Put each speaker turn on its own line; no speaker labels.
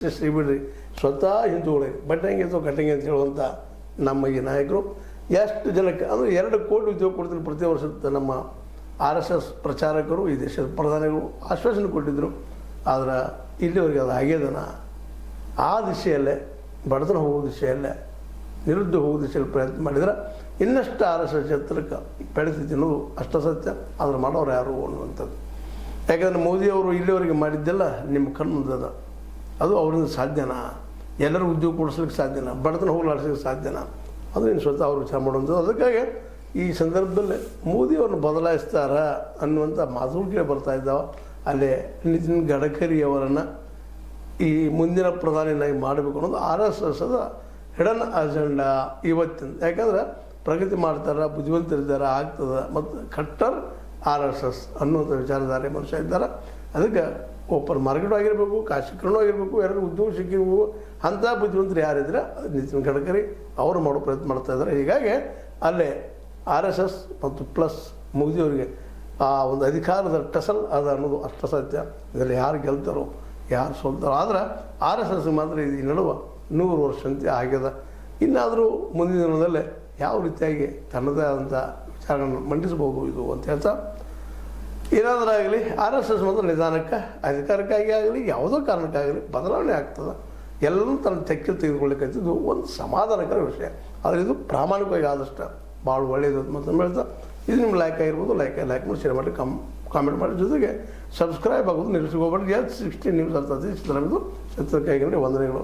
ಬಿಡ್ರಿ ಸ್ವತಃ ಹಿಂದೂಗಳಿಗೆ ಬಟ್ಟಂಗೆ ಅಥವಾ ಕಟ್ಟಂಗೆ ಅಂತ ಹೇಳುವಂಥ ನಮ್ಮ ಈ ನಾಯಕರು ಎಷ್ಟು ಜನಕ್ಕೆ ಅಂದರೆ 2 ಕೋಟಿ ಉದ್ಯೋಗ ಕೊಡ್ತೀನಿ ಪ್ರತಿ ವರ್ಷ ನಮ್ಮ RSS ಪ್ರಚಾರಕರು ಈ ದೇಶದ ಪ್ರಧಾನಿಗಳು ಆಶ್ವಾಸನೆ ಕೊಟ್ಟಿದ್ದರು. ಆದರೆ ಇಲ್ಲಿವರೆಗೆ ಅದು ಆಗ್ಯದನ ಆ ದಿಶೆಯಲ್ಲೇ ಬಡತನ ಹೋಗೋ ದಿಶೆಯಲ್ಲೇ ನಿರುದ್ಯೋಗ ಹೋಗೋ ದಿಶೆಯಲ್ಲಿ ಪ್ರಯತ್ನ ಮಾಡಿದ್ರೆ ಇನ್ನಷ್ಟು RSS ಛತ್ರಕ್ಕೆ ಬೆಳೆದಿದ್ದು ಅನ್ನೋದು ಅಷ್ಟ ಸತ್ಯ. ಆದರೆ ಮಾಡೋರು ಯಾರು ಅನ್ನುವಂಥದ್ದು. ಯಾಕಂದರೆ ಮೋದಿಯವರು ಇಲ್ಲಿವರೆಗೆ ಮಾಡಿದ್ದೆಲ್ಲ ನಿಮ್ಮ ಕಣ್ಣು ಮುಂದದ. ಅದು ಅವರಿಂದ ಸಾಧ್ಯನಾ? ಎಲ್ಲರೂ ಉದ್ಯೋಗ ಕೊಡಿಸ್ಲಿಕ್ಕೆ ಸಾಧ್ಯನಾ? ಬಡತನ ಹೋಗ್ಲಾಡಿಸ್ಲಿಕ್ಕೆ ಸಾಧ್ಯನಾ? ಅದು ಇನ್ನು ಸ್ವತಃ ಅವರು ವಿಚಾರ ಮಾಡುವಂಥದ್ದು. ಅದಕ್ಕಾಗಿ ಈ ಸಂದರ್ಭದಲ್ಲಿ ಮೋದಿಯವ್ರನ್ನ ಬದಲಾಯಿಸ್ತಾರ ಅನ್ನುವಂಥ ಮಾತುಗಳು ಬರ್ತಾ ಇದ್ದಾವೆ. ಅಲ್ಲೇ ನಿತಿನ್ ಗಡ್ಕರಿ ಅವರನ್ನು ಈ ಮುಂದಿನ ಪ್ರಧಾನಿಯಾಗಿ ಮಾಡಬೇಕು ಅನ್ನೋದು RSSದ ಹಿಡನ್ ಅಜೆಂಡಾ ಇವತ್ತಿನ. ಯಾಕಂದ್ರೆ ಪ್ರಗತಿ ಮಾಡ್ತಾರೆ, ಬುದ್ಧಿವಂತರಿದ್ದಾರೆ, ಆಗ್ತದೆ. ಮತ್ತು ಕಟ್ಟರ್ RSS ಅನ್ನುವಂಥ ವಿಚಾರಧಾರೆ ಮನುಷ್ಯ ಇದ್ದಾರೆ. ಅದಕ್ಕೆ ಓಪನ್ ಮಾರ್ಕೆಟ್ ಆಗಿರಬೇಕು, ಖಾಸಗೀಕರಣ ಆಗಿರಬೇಕು, ಎಲ್ಲರೂ ಉದ್ಯೋಗ ಸಿಕ್ಕಿರಬೇಕು. ಅಂಥ ಬುದ್ಧಿವಂತರು ಯಾರಿದ್ರೆ ನಿತಿನ್ ಗಡ್ಕರಿ ಅವರು ಮಾಡೋ ಪ್ರಯತ್ನ ಮಾಡ್ತಾ ಇದ್ದಾರೆ. ಹೀಗಾಗಿ ಅಲ್ಲೇ RSS ಮತ್ತು ಪ್ಲಸ್ ಮೋದಿಯವರಿಗೆ ಆ ಒಂದು ಅಧಿಕಾರದ ಟಸಲ್ ಅದ ಅನ್ನೋದು ಅಷ್ಟ ಸತ್ಯ. ಇದರಲ್ಲಿ ಯಾರು ಗೆಲ್ತಾರೋ ಯಾರು ಸೋಲ್ತಾರೋ. ಆದರೆ RSS ಮಾತ್ರ ಈ ನಡುವೆ 100 ವರ್ಷ ಅಂತ ಆಗ್ಯದ. ಇನ್ನಾದರೂ ಮುಂದಿನ ದಿನದಲ್ಲೇ ಯಾವ ರೀತಿಯಾಗಿ ತನ್ನದೇ ಆದಂಥ ವಿಚಾರಗಳನ್ನು ಮಂಡಿಸ್ಬೋದು ಇದು ಅಂತ ಹೇಳ್ತಾ, ಏನಾದರೂ ಆಗಲಿ RSS ಮಾತ್ರ ನಿಧಾನಕ್ಕೆ ಅಧಿಕಾರಕ್ಕಾಗಿ ಆಗಲಿ ಯಾವುದೋ ಕಾರಣಕ್ಕಾಗಲಿ ಬದಲಾವಣೆ ಆಗ್ತದೆ. ಎಲ್ಲರೂ ತನ್ನ ತೆಕ್ಕೆ ತೆಗೆದುಕೊಳ್ಳಿಕ್ಕಂಥದ್ದು ಒಂದು ಸಮಾಧಾನಕರ ವಿಷಯ. ಆದರೆ ಇದು ಪ್ರಾಮಾಣಿಕವಾಗಿ ಆದಷ್ಟು ಭಾಳ ಒಳ್ಳೆಯದು ಅಂತ ಹೇಳ್ತಾ, ಇದು ನಿಮ್ಮ ಲೈಕ್ ಆಗಿರ್ಬೋದು. ಲೈಕ್ ಮಾಡಿ, ಶೇರ್ ಮಾಡಿ, ಕಾಮೆಂಟ್ ಮಾಡಿ, ಜೊತೆಗೆ ಸಬ್ಸ್ಕ್ರೈಬ್ ಆಗೋದು ನಿಲ್ಲಿಸ್ಕೋಬೇಡಿ. S16 ನ್ಯೂಸ್ ಅರ್ಥಾತ್ ಚಿತ್ರವಿದು ವಂದನೆಗಳು.